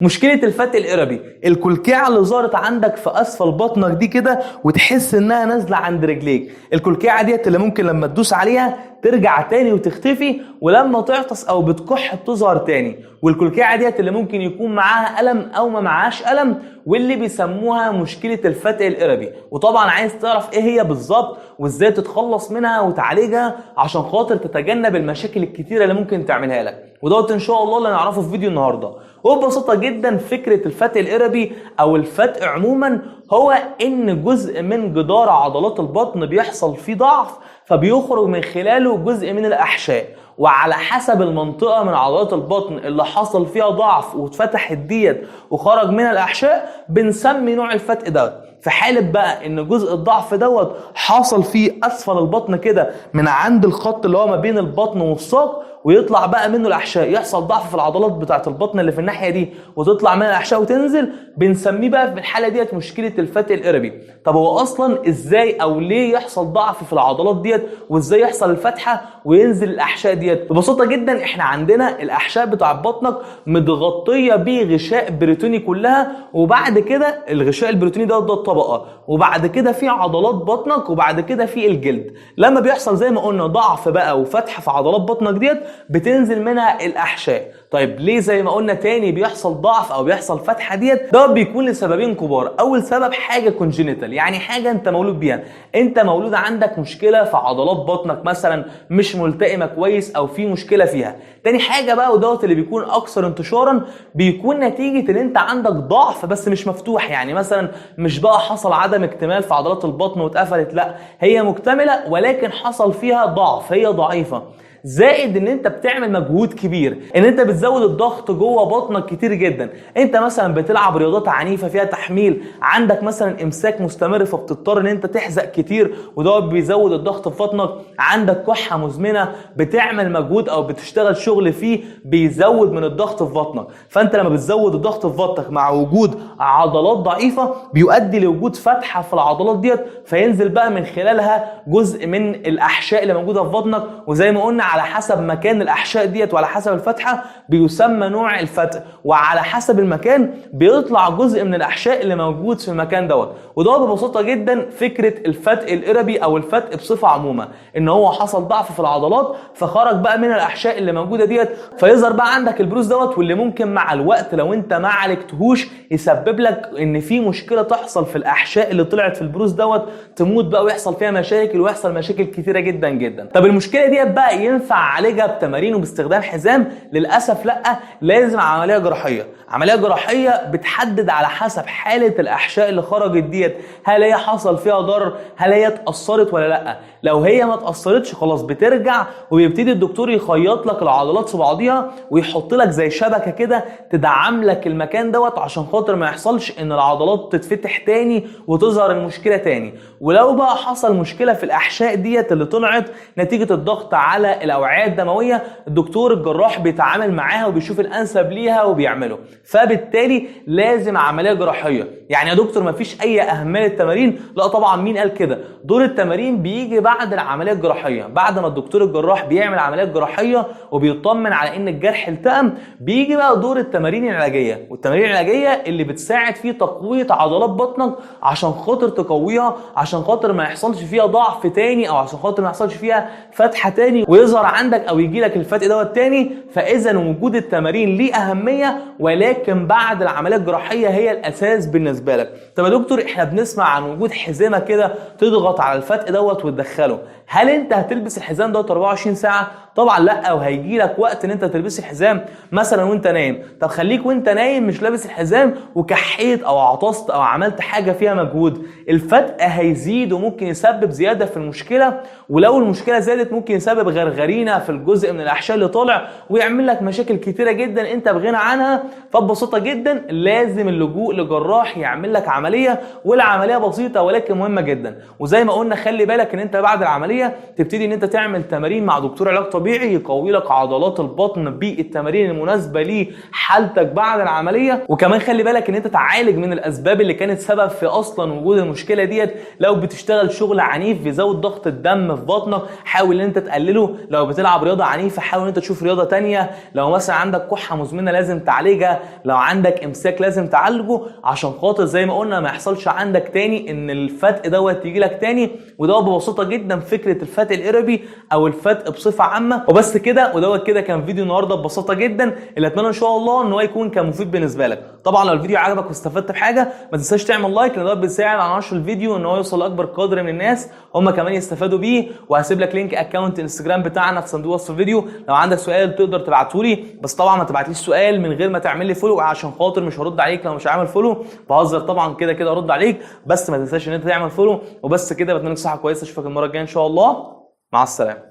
مشكلة الفتق القربي، الكلكعة اللي ظهرت عندك في اسفل بطنك دي كده وتحس انها نازلة عند رجليك. الكلكعة ديت اللي ممكن لما تدوس عليها ترجع تاني وتختفي، ولما تعطس او بتكح بتظهر تاني. والكلكعة ديت اللي ممكن يكون معاها ألم او ما معاش ألم، واللي بيسموها مشكلة الفتق القربي. وطبعا عايز تعرف ايه هي بالظبط وازاي تتخلص منها وتعالجها عشان خاطر تتجنب المشاكل الكتيرة اللي ممكن تعملها لك، ودوت ان شاء الله اللي نعرفه في فيديو النهارده. وببساطة جدا فكرة الفتق القربي او الفتق عموما هو ان جزء من جدار عضلات البطن بيحصل فيه ضعف، فبيخرج من خلاله جزء من الاحشاء، وعلى حسب المنطقة من عضلات البطن اللي حصل فيها ضعف واتفتحت ديت وخرج منها الاحشاء بنسمي نوع الفتق دوت. في حالة بقى ان جزء الضعف دوت حصل فيه اسفل البطن كده من عند الخط اللي هو ما بين البطن والساق، ويطلع بقى منه الاحشاء، يحصل ضعف في العضلات بتاعه البطن اللي في الناحيه دي وتطلع منها الاحشاء وتنزل، بنسميه بقى في الحاله ديت مشكله الفتق القربي. طب هو اصلا ازاي او ليه يحصل ضعف في العضلات ديت وازاي يحصل الفتحه وينزل الاحشاء ديت؟ ببساطه جدا احنا عندنا الاحشاء بتاع بطنك متغطيه بغشاء بريتوني كلها، وبعد كده الغشاء البريتوني ده طبقه، وبعد كده في عضلات بطنك، وبعد كده في الجلد. لما بيحصل زي ما قلنا ضعف بقى وفتحه في عضلات بطنك ديت بتنزل منها الاحشاء. طيب ليه زي ما قلنا تاني بيحصل ضعف او بيحصل فتحه ديت؟ ده بيكون لسببين كبار. اول سبب حاجه كونجينيتال، يعني حاجه انت مولود بيها، انت مولود عندك مشكله في عضلات بطنك مثلا مش ملتئمه كويس او في مشكله فيها. تاني حاجه بقى ودوت اللي بيكون اكثر انتشارا، بيكون نتيجه ان انت عندك ضعف بس مش مفتوح، يعني مثلا مش بقى حصل عدم اكتمال في عضلات البطن واتقفلت، لا هي مكتمله ولكن حصل فيها ضعف، هي ضعيفه. زائد ان انت بتعمل مجهود كبير، ان انت بتزود الضغط جوه بطنك كتير جدا. انت مثلا بتلعب رياضات عنيفه فيها تحميل، عندك مثلا امساك مستمر فبتضطر ان انت تحزق كتير وده بيزود الضغط في بطنك. عندك كحه مزمنه بتعمل مجهود او بتشتغل شغل فيه بيزود من الضغط في بطنك. فانت لما بتزود الضغط في بطنك مع وجود عضلات ضعيفه بيؤدي لوجود فتحه في العضلات ديت، فينزل بقى من خلالها جزء من الاحشاء اللي موجوده في بطنك. وزي ما قلنا على حسب مكان الاحشاء ديت وعلى حسب الفتحه بيسمى نوع الفتق، وعلى حسب المكان بيطلع جزء من الاحشاء اللي موجود في المكان دوت. وده ببساطه جدا فكره الفتق القربي او الفتق بصفه عمومه، ان هو حصل ضعف في العضلات فخرج بقى من الاحشاء اللي موجوده ديت، فيظهر بقى عندك البروز دوت، واللي ممكن مع الوقت لو انت ما عالجتهوش يسبب لك ان في مشكله تحصل في الاحشاء اللي طلعت في البروز دوت، تموت بقى ويحصل فيها مشاكل ويحصل مشاكل كتيره جدا جدا. طب المشكله ديت بقى ينفع اعالجها بتمارين وباستخدام حزام؟ للاسف لا، لازم عمليه جراحيه. عمليه جراحيه بتحدد على حسب حاله الاحشاء اللي خرجت ديت، هل هي حصل فيها ضرر، هل هي اتاثرت ولا لا. لو هي ما اتاثرتش خلاص بترجع وبيبتدي الدكتور يخيط لك العضلات في بعضيها ويحط لك زي شبكه كده تدعم لك المكان دوت عشان خاطر ما يحصلش ان العضلات تتفتح تاني وتظهر المشكله تاني. ولو بقى حصل مشكله في الاحشاء ديت اللي طلعت نتيجه الضغط على الاوعيه الدمويه، الدكتور الجراح بيتعامل معاها وبيشوف الانسب ليها وبيعمله. فبالتالي لازم عمليه جراحيه. يعني يا دكتور مفيش اي اهميه للتمارين؟ لا طبعا، مين قال كده؟ دور التمارين بيجي بعد العمليه الجراحيه، بعد ما الدكتور الجراح بيعمل عمليه جراحيه وبيطمن على ان الجرح التئم، بيجي بقى دور التمارين العلاجيه. والتمارين العلاجيه اللي بتساعد في تقويه عضلات بطنك عشان خاطر تقويها، عشان خاطر ما يحصلش فيها ضعف تاني، او عشان خاطر ما يحصلش فيها فتحه تاني ويظهر عندك او يجي لك الفتق دوت تاني. فاذا وجود التمارين ليه اهميه، ولكن بعد العمليه الجراحيه هي الاساس بالنسبه لك. طب يا دكتور احنا بنسمع عن وجود حزمه كده تضغط على الفتق دوت وتدخله، هل انت هتلبس الحزام دوت 24 ساعه؟ طبعا لا، وهيجي لك وقت ان انت تلبس الحزام مثلا وانت نايم. طب خليك وانت نايم مش لابس الحزام وكحيت او عطست او عملت حاجه فيها مجهود، الفتق هيزيد وممكن يسبب زياده في المشكله، ولو المشكله زادت ممكن يسبب غرغرينه في الجزء من الاحشاء اللي طالع ويعمل لك مشاكل كتيره جدا انت بغنى عنها. فببساطه جدا لازم اللجوء لجراح يعمل لك عمليه، والعمليه بسيطه ولكن مهمه جدا. وزي ما قلنا خلي بالك ان انت بعد العمليه تبتدي ان انت تعمل تمارين مع دكتور علاج طبيعي طبيعي يقوي لك عضلات البطن بالتمارين المناسبه لحالتك بعد العمليه. وكمان خلي بالك ان انت تعالج من الاسباب اللي كانت سبب في اصلا وجود المشكله ديت. لو بتشتغل شغل عنيف بيزود ضغط الدم في بطنك، حاول ان انت تقلله. لو بتلعب رياضه عنيفه حاول ان انت تشوف رياضه تانية. لو مثلا عندك كحه مزمنه لازم تعالجها. لو عندك امساك لازم تعالجه، عشان خاطر زي ما قلنا ما يحصلش عندك تاني ان الفتق دوت يجي لك تاني. وده ببساطه جدا فكره الفتق الاربي او الفتق بصفه عامه. وبس كده، ودوت كده كان فيديو النهارده ببساطه جدا، اللي اتمنى ان شاء الله ان هو يكون كان مفيد بالنسبه لك. طبعا لو الفيديو عجبك واستفدت بحاجه ما تنساش تعمل لايك، لان ده بيساعد على نشر الفيديو ان هو يوصل لاكبر قدر من الناس هم كمان يستفادوا بيه. وهسيب لك لينك اكونت الانستجرام بتاعنا في صندوق وصف الفيديو، لو عندك سؤال تقدر تبعته لي. بس طبعا ما تبعتليش سؤال من غير ما تعمل لي فولو، عشان خاطر مش هرد عليك لو مش عامل فولو. بهزر طبعا، كده كده ارد عليك، بس ما تنساش ان انت تعمل فولو. وبس كده، بتمنى لك صحه كويسه، اشوفك المره الجايه ان شاء الله. مع السلامه.